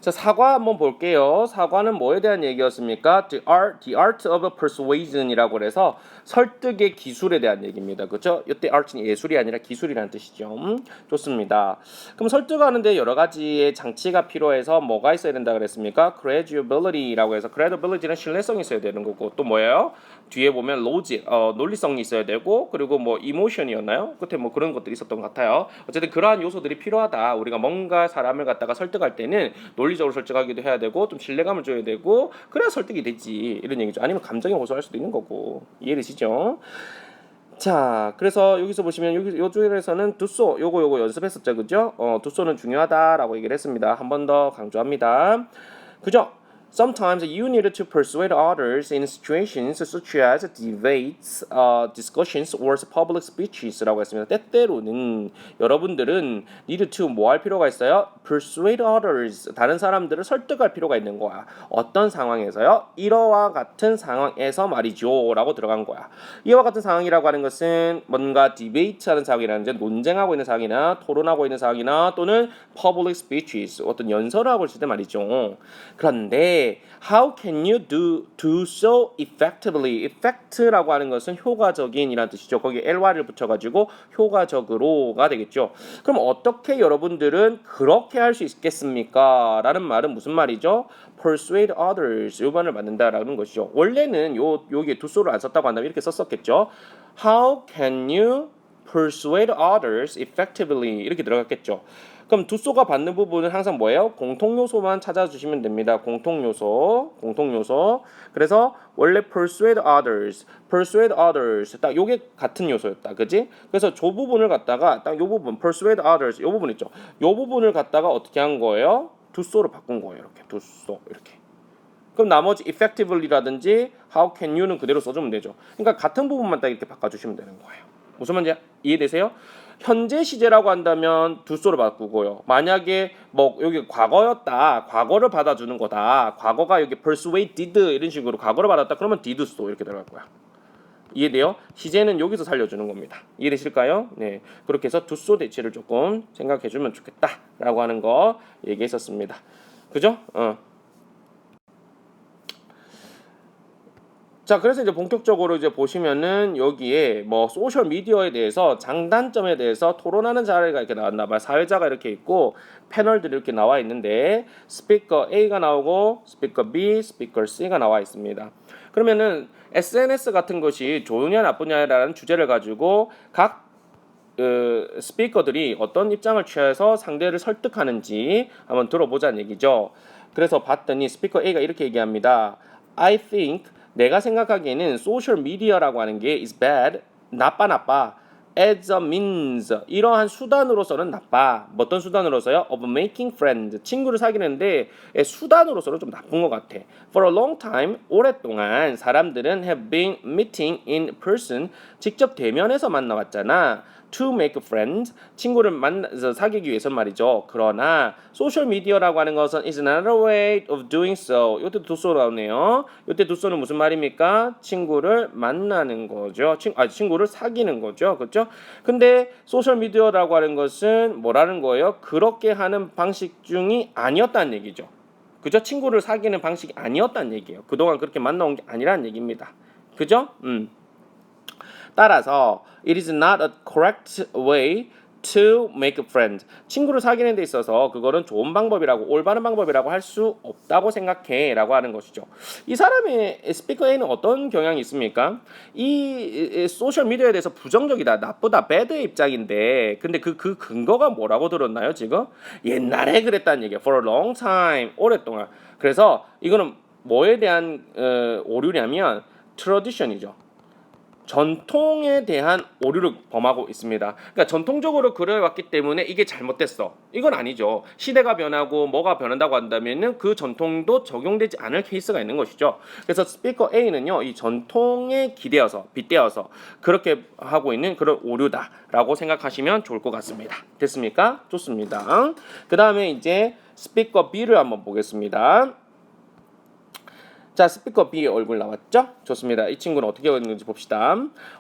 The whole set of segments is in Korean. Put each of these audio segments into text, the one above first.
자, 사과 한번 볼게요. 사과는 뭐에 대한 얘기였습니까? The art of persuasion이라고 해서 설득의 기술에 대한 얘기입니다. 그렇죠? 이때 art는 예술이 아니라 기술이라는 뜻이죠. 좋습니다. 그럼 설득하는데 여러 가지의 장치가 필요해서 뭐가 있어야 된다 그랬습니까? credibility라고 해서 credibility는 신뢰성이 있어야 되는 거고 또 뭐예요? 뒤에 보면 logic, 논리성이 있어야 되고 그리고 뭐 emotion이었나요? 끝에 뭐 그런 것들이 있었던 것 같아요. 어쨌든 그러한 요소들이 필요하다. 우리가 뭔가 사람을 갖다가 설득할 때는 논리적으로 설득하기도 해야 되고 좀 신뢰감을 줘야 되고 그래야 설득이 되지 이런 얘기죠. 아니면 감정에 호소할 수도 있는 거고 이해되시죠? 자, 그래서 여기서 보시면 여기 요 줄에서는 두소 요거 연습했었죠, 그죠? 두소는 중요하다라고 얘기를 했습니다. 한 번 더 강조합니다. 그죠? Sometimes you need to persuade others in situations such as debates, discussions, or public speeches라고 했습니다. 때때로는 여러분들은 need to 뭐 할 필요가 있어요? Persuade others, 다른 사람들을 설득할 필요가 있는 거야. 어떤 상황에서요? 이와 같은 상황에서 말이죠 라고 들어간 거야. 이와 같은 상황이라고 하는 것은 뭔가 디베이트하는 상황이라는 논쟁하고 있는 상황이나 토론하고 있는 상황이나 또는 public speeches, 어떤 연설을 하고 있을 때 말이죠. 그런데 how can you do so effectively? effect라고 하는 것은 효과적인이라는 뜻이죠. 거기에 ly를 붙여가지고 효과적으로가 되겠죠. 그럼 어떻게 여러분들은 그렇게 할 수 있겠습니까? 라는 말은 무슨 말이죠? persuade others 요반을 만든다라는 것이죠. 원래는 여기에 do so를 안 썼다고 한다면 이렇게 썼었겠죠. how can you persuade others effectively 이렇게 들어갔겠죠. 그럼 두소가 받는 부분은 항상 뭐예요? 공통요소만 찾아주시면 됩니다. 공통요소. 그래서 원래 persuade others 딱 요게 같은 요소였다. 그지? 그래서 저 부분을 갖다가 딱 요 부분 persuade others 요 부분 있죠. 요 부분을 갖다가 어떻게 한 거예요? 두소로 바꾼 거예요. 이렇게 두소 이렇게. 그럼 나머지 effectively라든지 how can you는 그대로 써주면 되죠. 그러니까 같은 부분만 딱 이렇게 바꿔주시면 되는 거예요. 무슨 말인지 이해되세요? 현재 시제라고 한다면 두소로 바꾸고요. 만약에 뭐 여기 과거였다. 과거를 받아주는 거다. 과거가 여기 persuaded 이런 식으로 과거를 받았다. 그러면 did so 이렇게 들어갈 거야. 이해돼요? 시제는 여기서 살려주는 겁니다. 이해되실까요? 네. 그렇게 해서 두소 대체를 조금 생각해주면 좋겠다라고 하는 거 얘기했었습니다. 그죠? 자, 그래서 이제 본격적으로 이제 보시면은 여기에 뭐 소셜 미디어에 대해서 장단점에 대해서 토론하는 자리가 이렇게 나왔나 봐요. 사회자가 이렇게 있고 패널들이 이렇게 나와 있는데 스피커 A가 나오고 스피커 B, 스피커 C가 나와 있습니다. 그러면은 SNS 같은 것이 좋으냐 나쁘냐라는 주제를 가지고 각 스피커들이 어떤 입장을 취해서 상대를 설득하는지 한번 들어보자는 얘기죠. 그래서 봤더니 스피커 A가 이렇게 얘기합니다. I think 내가 생각하기에는 소셜 미디어라고 하는 게 is bad, 나빠. as a means, 이러한 수단으로서는 나빠. 어떤 수단으로서요? of making friends, 친구를 사귀는데 수단으로서는 좀 나쁜 것 같아. For a long time, 오랫동안 사람들은 have been meeting in person, 직접 대면해서 만나왔잖아. to make friends, 친구를 만나서 사귀기 위해서 말이죠. 그러나 소셜 미디어라고 하는 것은 is another way of doing so. 이때 두소 나오네요. 이때 두소는 무슨 말입니까? 친구를 만나는 거죠. 친구를 사귀는 거죠. 그렇죠? 근데 소셜 미디어라고 하는 것은 뭐라는 거예요? 그렇게 하는 방식 중이 아니었다는 얘기죠. 그죠? 친구를 사귀는 방식이 아니었다는 얘기예요. 그동안 그렇게 만나온 게 아니라는 얘기입니다. 그죠? 따라서 it is not a correct way to make a friend. 친구를 사귀는 데 있어서 그거는 좋은 방법이라고 올바른 방법이라고 할 수 없다고 생각해 라고 하는 것이죠. 이 사람의 스피커 A는 어떤 경향이 있습니까? 이 소셜 미디어에 대해서 부정적이다, 나쁘다, 배드의 입장인데 근데 그 근거가 뭐라고 들었나요 지금? 옛날에 그랬다는 얘기야. For a long time, 오랫동안. 그래서 이거는 뭐에 대한 오류냐면 트래디션이죠. 전통에 대한 오류를 범하고 있습니다. 그러니까 전통적으로 그래왔기 때문에 이게 잘못됐어. 이건 아니죠. 시대가 변하고 뭐가 변한다고 한다면은 그 전통도 적용되지 않을 케이스가 있는 것이죠. 그래서 스피커 A는요, 이 전통에 빗대어서 그렇게 하고 있는 그런 오류다라고 생각하시면 좋을 것 같습니다. 됐습니까? 좋습니다. 그 다음에 이제 스피커 B를 한번 보겠습니다. 자, 스피커 B의 얼굴 나왔죠? 좋습니다. 이 친구는 어떻게 했는지 봅시다.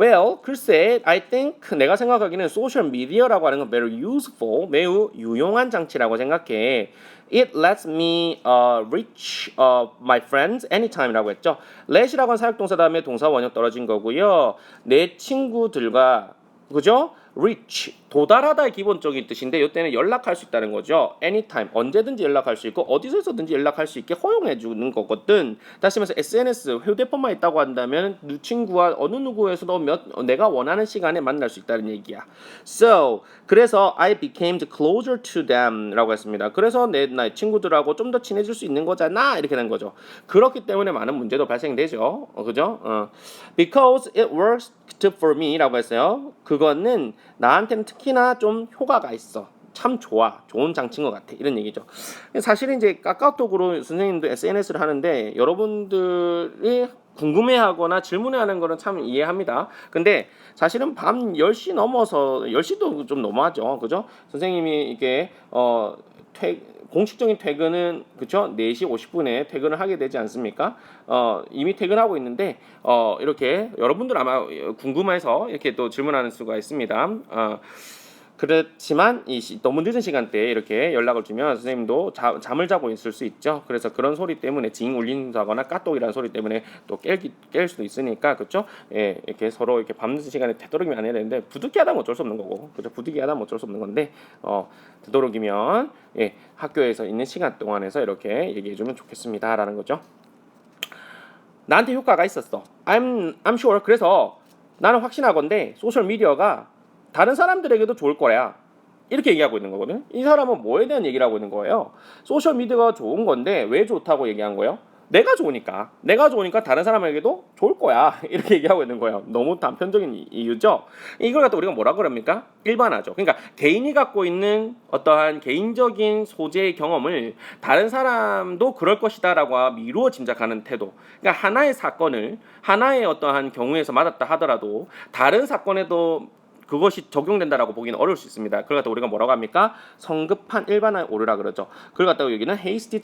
Well, 글쎄, I think 내가 생각하기는 소셜 미디어라고 하는 건 very useful, 매우 유용한 장치라고 생각해. It lets me reach my friends anytime라고 했죠. let이라고 하는 사역동사 다음에 동사 원형 떨어진 거고요. 내 친구들과 그죠? reach 도달하다의 기본적인 뜻인데 이때는 연락할 수 있다는 거죠. anytime 언제든지 연락할 수 있고 어디서든지 연락할 수 있게 허용해 주는 거거든. 다시 말해서 SNS 휴대폰만 있다고 한다면 네 친구와 어느 누구에서도 내가 원하는 시간에 만날 수 있다는 얘기야. So 그래서 I became closer to them라고 했습니다. 그래서 나의 친구들하고 좀 더 친해질 수 있는 거잖아 이렇게 된 거죠. 그렇기 때문에 많은 문제도 발생되죠. 그죠? Because it works for me라고 했어요. 그거는 나한테는 특히나 좀 효과가 있어. 참 좋아. 좋은 장치인 것 같아. 이런 얘기죠. 사실은 이제 카카오톡으로 선생님도 SNS를 하는데 여러분들이 궁금해하거나 질문해하는 거는 참 이해합니다. 근데 사실은 밤 10시 넘어서 10시도 좀 너무하죠. 그죠? 선생님이 이게 공식적인 퇴근은 그쵸? 4시 50분에 퇴근을 하게 되지 않습니까? 이미 퇴근하고 있는데 이렇게 여러분들 아마 궁금해서 이렇게 또 질문하는 수가 있습니다. 그렇지만 너무 늦은 시간대에 이렇게 연락을 주면 선생님도 잠을 자고 있을 수 있죠. 그래서 그런 소리 때문에 징 울린다거나 까똑이라는 소리 때문에 또 깰 수도 있으니까 그렇죠. 예, 이렇게 서로 이렇게 밤늦은 시간에 되도록이면 안 해야 되는데 부득이하다면 어쩔 수 없는 거고 그죠. 부득이하다면 어쩔 수 없는 건데 되도록이면 예, 학교에서 있는 시간 동안에서 이렇게 얘기해주면 좋겠습니다라는 거죠. 나한테 효과가 있었어. I'm sure. 그래서 나는 확신하건대 소셜 미디어가 다른 사람들에게도 좋을 거야. 이렇게 얘기하고 있는 거거든. 이 사람은 뭐에 대한 얘기를 하고 있는 거예요? 소셜 미디어가 좋은 건데 왜 좋다고 얘기한 거예요? 내가 좋으니까 다른 사람에게도 좋을 거야. 이렇게 얘기하고 있는 거예요. 너무 단편적인 이유죠. 이걸 갖다 우리가 뭐라 그럽니까? 일반화죠. 그러니까 개인이 갖고 있는 어떠한 개인적인 소재의 경험을 다른 사람도 그럴 것이다라고 미루어 짐작하는 태도. 그러니까 하나의 사건을 하나의 어떠한 경우에서 맞았다 하더라도 다른 사건에도 그것이 적용된다라고 보기는 어려울 수 있습니다. 그걸 갖다 우리가 뭐라고 합니까? 성급한 일반화에 오르라 그러죠. 그걸 갖다가 여기는 hasty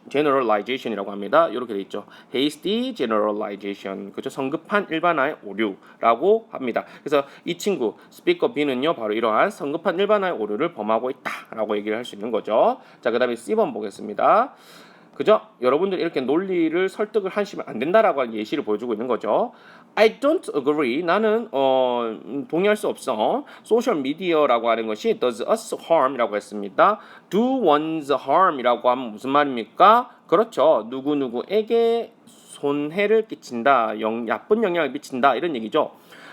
generalization이라고 합니다. 이렇게 돼 있죠. hasty generalization. 그죠? 성급한 일반화의 오류라고 합니다. 그래서 이 친구 스피커 B는요, 바로 이러한 성급한 일반화의 오류를 범하고 있다라고 얘기를 할 수 있는 거죠. 자, 그다음에 C번 보겠습니다. 그죠? 여러분들 이렇게 논리를 설득을 하시면 안 된다라고 하는 예시를 보여주고 있는 거죠. I don't agree. 나는 동의할 수 없어. 소셜 미디어라고 하는 것이 does us harm이라고 했습니다. do one's harm이라고 하면 무슨 말입니까? 그렇죠. 누구누구에게 손해를 끼친다, 나쁜 영향을 미친다 이런 얘기죠.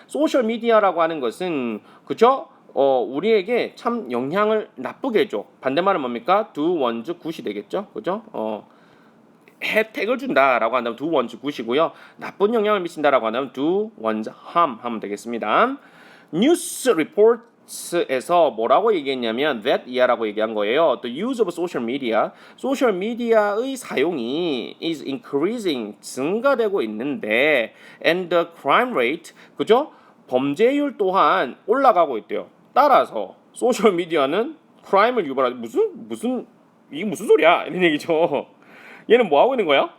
소셜 미디어라고 하는 것은 그죠? 우리에게 참 영향을 나쁘게 해줘. 반대말은 뭡니까? do one's good이 되겠죠. 그죠? 혜택을 준다라고 한다면 do one's good이고요. 나쁜 영향을 미친다라고 한다면 do one's harm 하면 되겠습니다. 뉴스 리포트에서 뭐라고 얘기했냐면 that 이하라고 얘기한 거예요. The use of social media, 소셜 미디어의 사용이 is increasing, 증가되고 있는데 and the crime rate, 그죠? 범죄율 또한 올라가고 있대요. 따라서 소셜 미디어는 크라임을 유발하지 이게 무슨 소리야? 이런 얘기죠. 얘는 뭐 하고 있는 거야?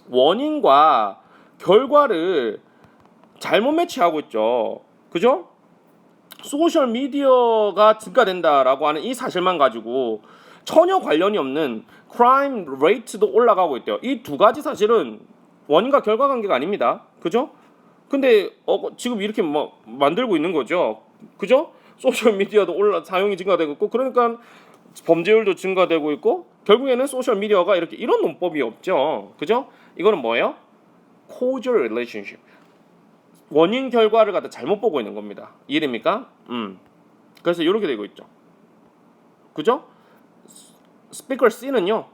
원인과 결과를 잘못 매치하고 있죠. 그죠? 소셜 미디어가 증가된다라고 하는 이 사실만 가지고 전혀 관련이 없는 크라임 레이트도 올라가고 있대요. 이 두 가지 사실은 원인과 결과 관계가 아닙니다. 그죠? 근데 지금 이렇게 만들고 있는 거죠. 그죠? 소셜 미디어도 사용이 증가되고 있고 그러니까 범죄율도 증가되고 있고 결국에는 소셜 미디어가 이런 논법이 없죠. 그죠? 이거는 뭐예요? causal relationship. 원인 결과를 갖다 잘못 보고 있는 겁니다. 이해됩니까? 그래서 이렇게 되고 있죠. 그죠? 스피커 C는요.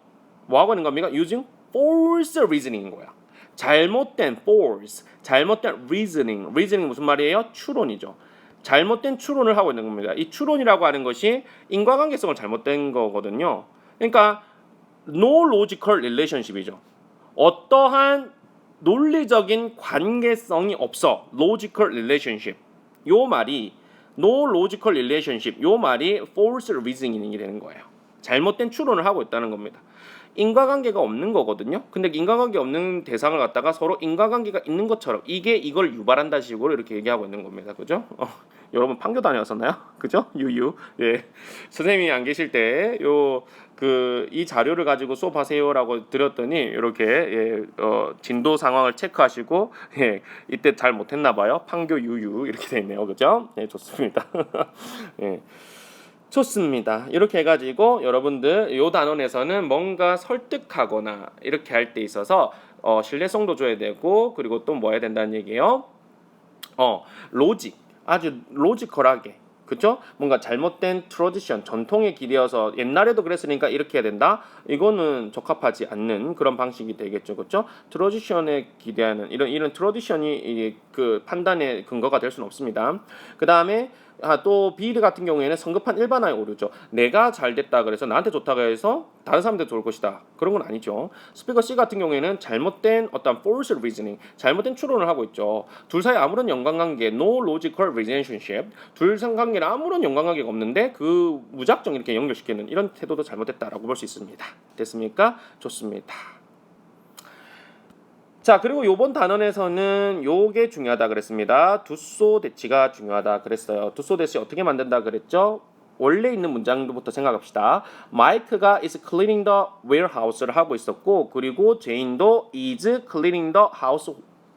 뭐 하고 있는 겁니까? using false reasoning인 거야. 잘못된 false, 잘못된 reasoning. reasoning 무슨 말이에요? 추론이죠. 잘못된 추론을 하고 있는 겁니다. 이 추론이라고 하는 것이 인과관계성을 잘못된 거거든요. 그러니까 no logical relationship이죠. 어떠한 논리적인 관계성이 없어. logical relationship. 요 말이 no logical relationship. 요 말이 false reasoning이 되는 거예요. 잘못된 추론을 하고 있다는 겁니다. 인과관계가 없는 거거든요. 근데 인과관계 없는 대상을 갖다가 서로 인과관계가 있는 것처럼 이게 이걸 유발한다 식으로 이렇게 얘기하고 있는 겁니다. 그죠? 여러분 판교 다녀왔었나요? 그죠? 유유. 예. 선생님이 안 계실 때 이 자료를 가지고 수업하세요라고 드렸더니 이렇게 진도 상황을 체크하시고 이때 잘 못했나 봐요. 판교 유유 이렇게 돼 있네요. 그죠? 네, 좋습니다. 예. 좋습니다. 이렇게 해가지고 여러분들 요 단원에서는 뭔가 설득하거나 이렇게 할 때 있어서 신뢰성도 줘야 되고 그리고 또 뭐 해야 된다는 얘기예요. 로직 아주 로지컬하게 그죠? 뭔가 잘못된 트러디션 전통에 기대어서 옛날에도 그랬으니까 이렇게 해야 된다. 이거는 적합하지 않는 그런 방식이 되겠죠, 그렇죠? 트러디션에 기대하는 이런 트러디션이 그 판단의 근거가 될 수는 없습니다. 그 다음에 또 비리 같은 경우에는 성급한 일반화에 오르죠. 내가 잘 됐다 그래서 나한테 좋다고 해서 다른 사람한테 좋을 것이다. 그런 건 아니죠. 스피커 C 같은 경우에는 잘못된 어떤 false reasoning, 잘못된 추론을 하고 있죠. 둘 사이 아무런 연관관계, no logical relationship, 둘 상관계는 아무런 연관관계가 없는데 그 무작정 이렇게 연결시키는 이런 태도도 잘못됐다라고 볼 수 있습니다. 됐습니까? 좋습니다. 자, 그리고 요번 단원에서는 요게 중요하다 그랬습니다. 두소 대치가 중요하다 그랬어요. 두소 대치 어떻게 만든다 그랬죠? 원래 있는 문장부터 생각합시다. 마이크가 is cleaning the warehouse를 하고 있었고 그리고 제인도 is cleaning the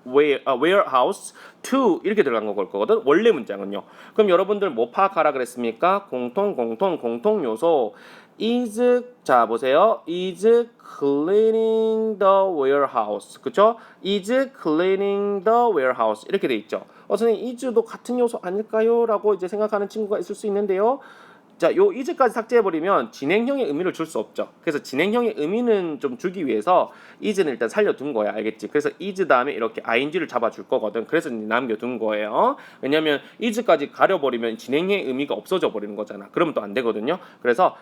warehouse to 이렇게 들어간 거거든. 원래 문장은요. 그럼 여러분들 뭐 파악하라 그랬습니까? 공통 요소 is 자 보세요. is cleaning the warehouse. 그쵸? is cleaning the warehouse. 이렇게 돼 있죠. 선생님 is도 같은 요소 아닐까요? 라고 이제 생각하는 친구가 있을 수 있는데요. 자, 요 is까지 삭제해버리면 진행형의 의미를 줄 수 없죠. 그래서 진행형의 의미는 좀 주기 위해서 is는 일단 살려둔 거야. 알겠지? 그래서 is 다음에 이렇게 ing를 잡아줄 거거든. 그래서 남겨둔 거예요. 왜냐면 is까지 가려버리면 진행형의 의미가 없어져 버리는 거잖아. 그러면 또 안 되거든요. 그래서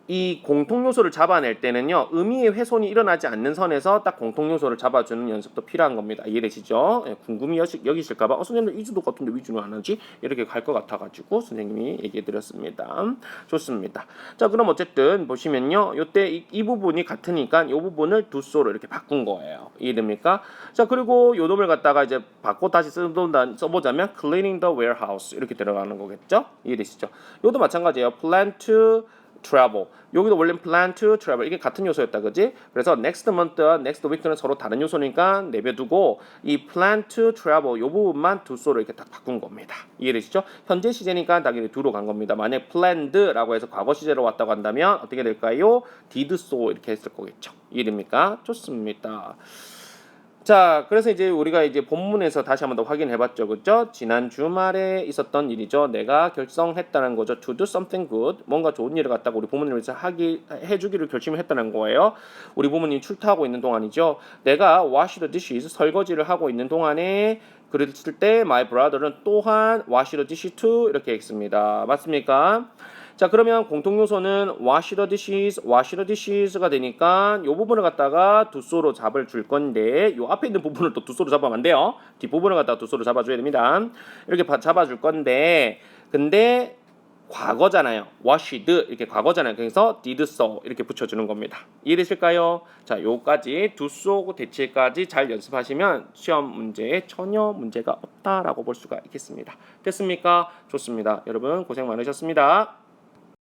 이 공통 요소를 잡아낼 때는요 의미의 훼손이 일어나지 않는 선에서 딱 공통 요소를 잡아주는 연습도 필요한 겁니다. 이해되시죠? 궁금히 여기실까봐 선생님들 이주도 같은데 위주는 안 하지? 이렇게 갈 것 같아가지고 선생님이 얘기해드렸습니다. 좋습니다. 자 그럼 어쨌든 보시면요 요때 이 부분이 같으니까 이 부분을 두소로 이렇게 바꾼 거예요. 이해됩니까? 자 그리고 요 놈을 갖다가 이제 바꿔 다시 써보자면 cleaning the warehouse 이렇게 들어가는 거겠죠? 이해되시죠? 요도 마찬가지예요. plan to travel. 여기도 원래 plan to travel 이게 같은 요소였다, 그지? 그래서 next month, next week는 서로 다른 요소니까 내벼두고 이 plan to travel 요 부분만 두소로 이렇게 딱 바꾼 겁니다. 이해되시죠? 현재 시제니까 당연히 두로 간 겁니다. 만약 planned라고 해서 과거 시제로 왔다고 한다면 어떻게 될까요? did so 이렇게 했을 거겠죠. 이해됩니까? 좋습니다. 자, 그래서 이제 우리가 이제 본문에서 다시 한번 더 확인해봤죠, 그죠? 지난 주말에 있었던 일이죠. 내가 결성했다는 거죠. To do something good, 뭔가 좋은 일을 갖다가 우리 부모님을 위해서 해주기를 결심을 했다는 거예요. 우리 부모님 출타하고 있는 동안이죠. 내가 wash the dishes, 설거지를 하고 있는 동안에 그랬을 때 my brother는 또한 wash the dishes too 이렇게 했습니다. 맞습니까? 자 그러면 공통 요소는 wash the dishes가 되니까 이 부분을 갖다가 두소로 잡을 줄 건데 이 앞에 있는 부분을 또 두소로 잡으면 안 돼요. 뒷부분을 갖다가 두소로 잡아줘야 됩니다. 이렇게 잡아줄 건데 근데 과거잖아요. washed 이렇게 과거잖아요. 그래서 did so 이렇게 붙여주는 겁니다. 이해되실까요? 자 요까지 두소 대치까지 잘 연습하시면 시험 문제에 전혀 문제가 없다라고 볼 수가 있겠습니다. 됐습니까? 좋습니다. 여러분 고생 많으셨습니다.